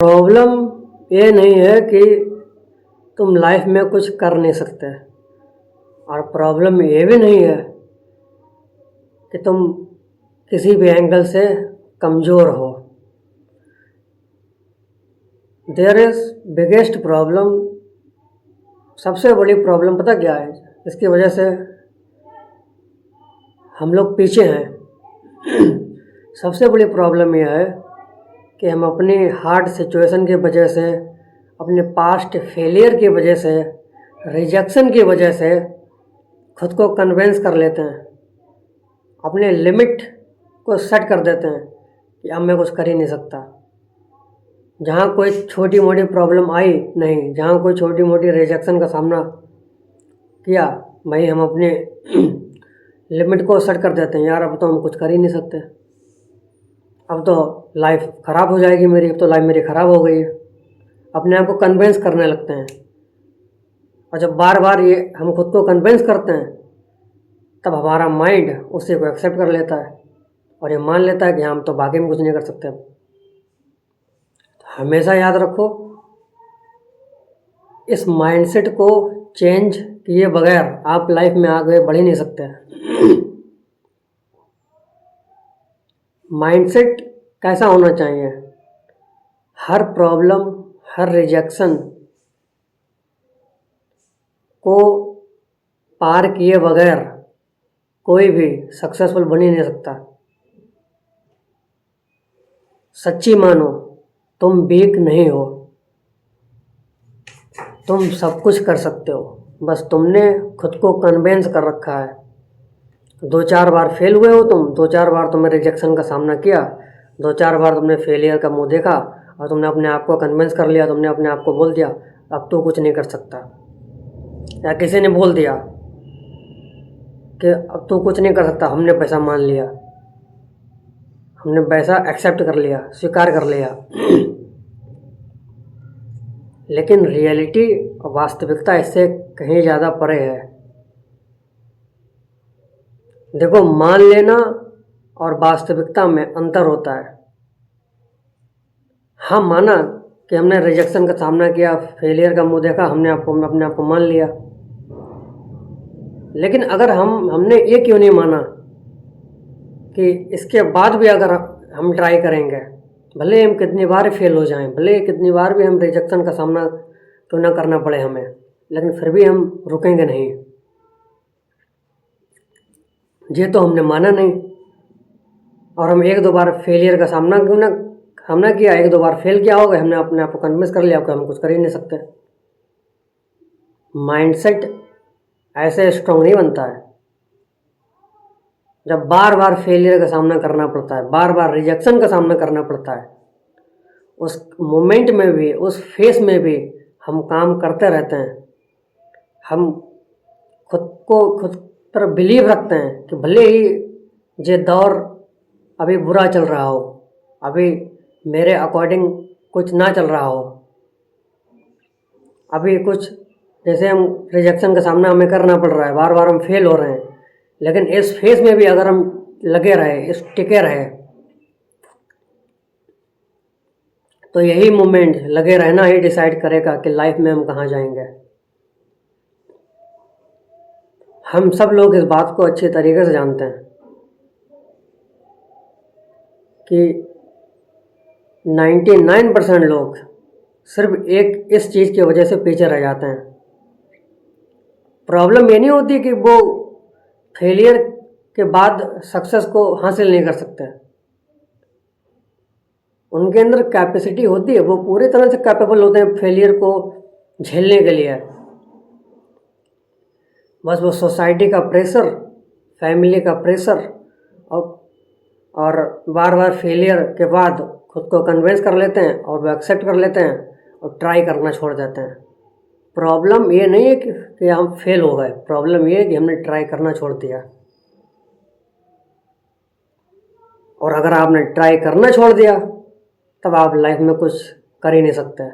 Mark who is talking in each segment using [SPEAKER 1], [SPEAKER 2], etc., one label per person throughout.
[SPEAKER 1] Problem ये नहीं है कि तुम लाइफ में कुछ कर नहीं सकते, और प्रॉब्लम ये भी नहीं है कि तुम किसी भी एंगल से कमज़ोर हो। देयर इज़ बिगेस्ट प्रॉब्लम, सबसे बड़ी प्रॉब्लम पता क्या है? इसकी वजह से हम लोग पीछे हैं। सबसे बड़ी प्रॉब्लम यह है कि हम अपनी हार्ड सिचुएशन की वजह से, अपने पास्ट फेलियर की वजह से, रिजेक्शन की वजह से खुद को कन्विंस कर लेते हैं, अपने लिमिट को सेट कर देते हैं कि अब मैं कुछ कर ही नहीं सकता। जहाँ कोई छोटी मोटी प्रॉब्लम आई नहीं, जहाँ कोई छोटी मोटी रिजेक्शन का सामना किया, भाई हम अपने लिमिट को सेट कर देते हैं, यार अब तो हम कुछ कर ही नहीं सकते, अब तो लाइफ ख़राब हो जाएगी मेरी, अब तो लाइफ मेरी ख़राब हो गई है। अपने आप को कन्विंस करने लगते हैं, और जब बार बार ये हम खुद को कन्विंस करते हैं तब हमारा माइंड उसी को एक्सेप्ट कर लेता है और ये मान लेता है कि हम तो बाकी में कुछ नहीं कर सकते। तो हमेशा याद रखो, इस माइंडसेट को चेंज किए बगैर आप लाइफ में आगे बढ़ ही नहीं सकते। माइंडसेट कैसा होना चाहिए? हर प्रॉब्लम, हर रिजेक्शन को पार किए बगैर कोई भी सक्सेसफुल बन ही नहीं सकता। सच्ची मानो, तुम वीक नहीं हो, तुम सब कुछ कर सकते हो, बस तुमने खुद को कन्विंस कर रखा है। 2-4 बार फेल हुए हो तुम, 2-4 बार तुमने रिजेक्शन का सामना किया, 2-4 बार तुमने फेलियर का मुंह देखा और तुमने अपने आप को कन्विंस कर लिया, तुमने अपने आप को बोल दिया अब तो कुछ नहीं कर सकता, या किसी ने बोल दिया कि अब तो कुछ नहीं कर सकता, हमने पैसा मान लिया, हमने पैसा एक्सेप्ट कर लिया, स्वीकार कर लिया। लेकिन रियलिटी और वास्तविकता इससे कहीं ज़्यादा परे है। देखो, मान लेना और वास्तविकता में अंतर होता है। हाँ, माना कि हमने रिजेक्शन का सामना किया, फेलियर का मुंह देखा, हमने अपने आप को मान लिया, लेकिन अगर हमने ये क्यों नहीं माना कि इसके बाद भी अगर हम ट्राई करेंगे, भले हम कितनी बार फेल हो जाएं, भले कितनी बार भी हम रिजेक्शन का सामना क्यों ना करना पड़े हमें, लेकिन फिर भी हम रुकेंगे नहीं। ये तो हमने माना नहीं, और हम 1-2 बार फेलियर का सामना क्यों ना हमने किया, 1-2 बार फेल किया होगा, हमने अपने आप को कन्विंस कर लिया कि हम कुछ कर ही नहीं सकते। माइंडसेट ऐसे स्ट्रांग नहीं बनता है। जब बार बार फेलियर का सामना करना पड़ता है, बार बार रिजेक्शन का सामना करना पड़ता है, उस मोमेंट में भी, उस फेस में भी हम काम करते रहते हैं। हम खुद पर बिलीव रखते हैं कि भले ही ये दौर अभी बुरा चल रहा हो, अभी मेरे अकॉर्डिंग कुछ ना चल रहा हो, अभी कुछ जैसे हम रिजेक्शन का सामना हमें करना पड़ रहा है, बार बार हम फेल हो रहे हैं, लेकिन इस फेज में भी अगर हम लगे रहे, इस टिके रहे, तो यही मोमेंट लगे रहना ही डिसाइड करेगा कि लाइफ में हम कहाँ जाएंगे। हम सब लोग इस बात को अच्छे तरीके से जानते हैं कि 99% लोग सिर्फ एक इस चीज़ की वजह से पीछे रह जाते हैं। प्रॉब्लम ये नहीं होती कि वो फेलियर के बाद सक्सेस को हासिल नहीं कर सकते, उनके अंदर कैपेसिटी होती है, वो पूरी तरह से कैपेबल होते हैं फेलियर को झेलने के लिए। बस वो सोसाइटी का प्रेशर, फैमिली का प्रेशर और बार बार फेलियर के बाद खुद को कन्विंस कर लेते हैं और वो एक्सेप्ट कर लेते हैं और ट्राई करना छोड़ देते हैं। प्रॉब्लम ये नहीं है कि हम फेल हो गए, प्रॉब्लम ये है कि हमने ट्राई करना छोड़ दिया। और अगर आपने ट्राई करना छोड़ दिया तब आप लाइफ में कुछ कर ही नहीं सकते।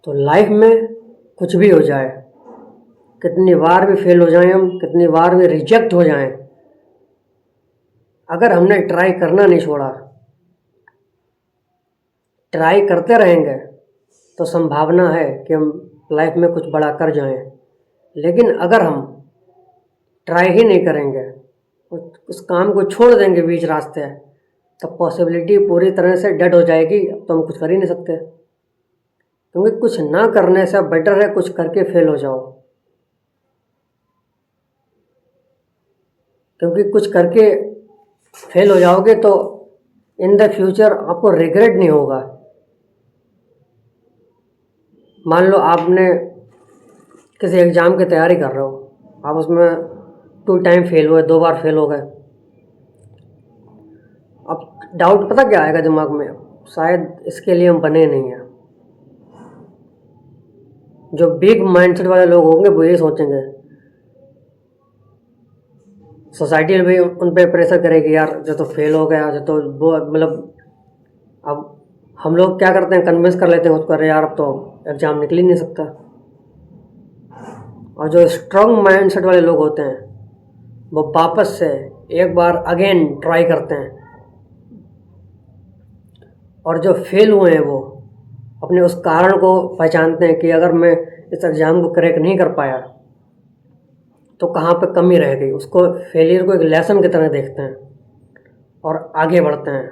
[SPEAKER 1] तो लाइफ में कुछ भी हो जाए, कितनी बार भी फेल हो जाएं हम, कितनी बार भी रिजेक्ट हो जाएं, अगर हमने ट्राई करना नहीं छोड़ा ट्राई करते रहेंगे तो संभावना है कि हम लाइफ में कुछ बड़ा कर जाएं। लेकिन अगर हम ट्राई ही नहीं करेंगे, उस काम को छोड़ देंगे बीच रास्ते, तो पॉसिबिलिटी पूरी तरह से डेड हो जाएगी। अब तो हम कुछ कर ही नहीं सकते, क्योंकि कुछ ना करने से बेटर है कुछ करके फेल हो जाओ। क्योंकि कुछ करके फेल हो जाओगे तो इन द फ्यूचर आपको रिग्रेट नहीं होगा। मान लो आपने किसी एग्ज़ाम की तैयारी कर रहे हो, आप उसमें 2 टाइम फेल हुए, 2 बार फेल हो गए। अब डाउट पता क्या आएगा दिमाग में, शायद इसके लिए हम बने नहीं हैं। जो बिग माइंडसेट वाले लोग होंगे वो ये सोचेंगे, सोसाइटी भी उन पर प्रेशर करेगी, यार जो तो फेल हो गया, जो तो वो मतलब। अब हम लोग क्या करते हैं, कन्विंस कर लेते हैं उसको, अरे यार अब तो एग्ज़ाम निकल ही नहीं सकता। और जो स्ट्रॉन्ग माइंडसेट वाले लोग होते हैं वो वापस से एक बार अगेन ट्राई करते हैं, और जो फेल हुए हैं वो अपने उस कारण को पहचानते हैं कि अगर मैं इस एग्ज़ाम को क्रैक नहीं कर पाया तो कहाँ पे कमी रह गई। उसको फेलियर को एक लेसन की तरह देखते हैं और आगे बढ़ते हैं।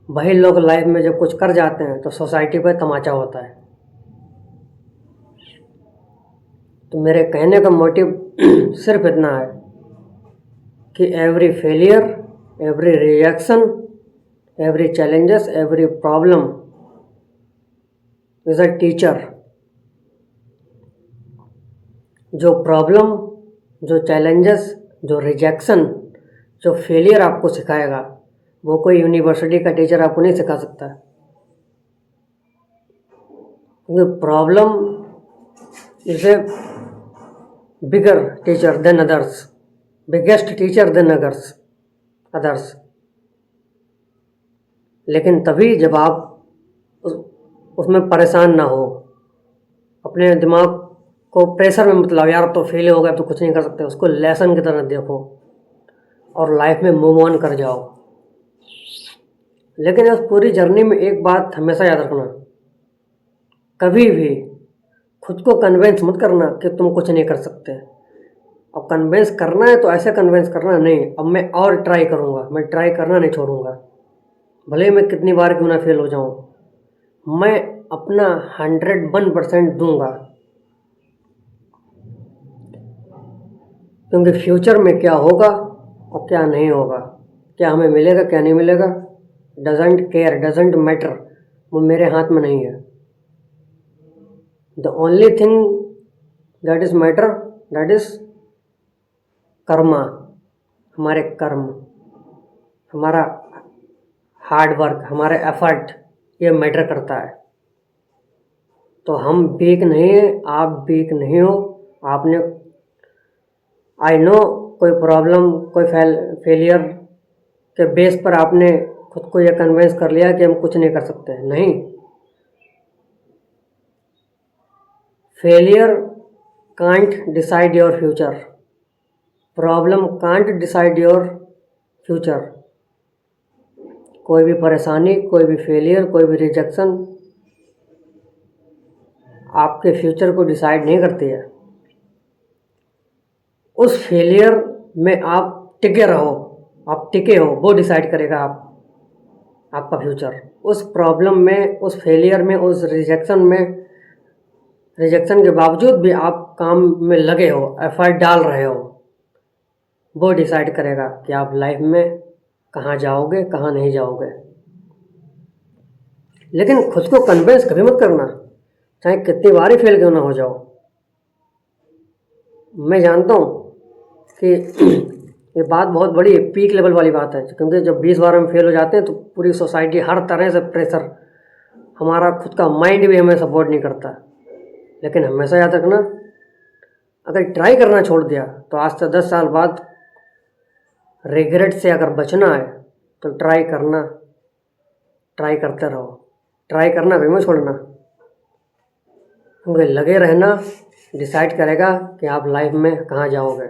[SPEAKER 1] वही लोग लाइफ में जब कुछ कर जाते हैं तो सोसाइटी पर तमाचा होता है। तो मेरे कहने का मोटिव सिर्फ इतना है कि every failure, every reaction, every challenges, every problem is a teacher. जो प्रॉब्लम, जो चैलेंजेस, जो रिजेक्शन, जो फेलियर आपको सिखाएगा वो कोई यूनिवर्सिटी का टीचर आपको नहीं सिखा सकता। क्योंकि problem is a bigger teacher than others, biggest teacher than others. लेकिन तभी जब आप उसमें परेशान ना हो, अपने दिमाग को प्रेशर में मत लाओ, यार तो फेल हो गया तो कुछ नहीं कर सकते। उसको लेसन की तरह देखो और लाइफ में मूव ऑन कर जाओ। लेकिन इस पूरी जर्नी में एक बात हमेशा याद रखना, कभी भी खुद को कन्विंस मत करना कि तुम कुछ नहीं कर सकते। अब कन्विंस करना है तो ऐसे कन्विंस करना, नहीं अब मैं और ट्राई करूँगा, मैं ट्राई करना नहीं छोड़ूंगा, भले मैं कितनी बार क्यों ना फेल हो जाऊँ। मैं अपना 101% दूंगा, क्योंकि फ्यूचर में क्या होगा और क्या नहीं होगा, क्या हमें मिलेगा क्या नहीं मिलेगा, डजेंट केयर, डजेंट मैटर, वो मेरे हाथ में नहीं है। The only thing that is matter, that is Karma, हमारे कर्म, हमारा हार्ड वर्क, हमारे एफर्ट, ये मैटर करता है। तो हम वीक नहीं है, आप वीक नहीं हो। आपने आई नो कोई प्रॉब्लम, कोई फेलियर के बेस पर आपने खुद को यह कन्विंस कर लिया कि हम कुछ नहीं कर सकते। नहीं, failure can't decide your future, problem can't decide your future. कोई भी परेशानी, कोई भी फेलियर, कोई भी रिजेक्शन आपके फ्यूचर को डिसाइड नहीं करती है। उस फेलियर में आप टिके रहो, आप टिके हो, वो डिसाइड करेगा आपका फ्यूचर। उस प्रॉब्लम में, उस फेलियर में, उस रिजेक्शन के बावजूद भी आप काम में लगे हो, एफर्ट डाल रहे हो, वो डिसाइड करेगा कि आप लाइफ में कहाँ जाओगे, कहाँ नहीं जाओगे। लेकिन खुद को कन्विंस कभी मत करना, चाहे कितनी बार ही फेल क्यों ना हो जाओ। मैं जानता हूँ कि ये बात बहुत बड़ी पीक लेवल वाली बात है, क्योंकि जब 20 बार हम फेल हो जाते हैं तो पूरी सोसाइटी हर तरह से प्रेशर, हमारा खुद का माइंड भी हमें सपोर्ट नहीं करता। लेकिन हमेशा याद रखना, अगर ट्राई करना छोड़ दिया तो आज से 10 साल बाद रिग्रेट से अगर बचना है तो ट्राई करते रहो, ट्राई करना कभी मत छोड़ना, क्योंकि लगे रहना डिसाइड करेगा कि आप लाइफ में कहाँ जाओगे।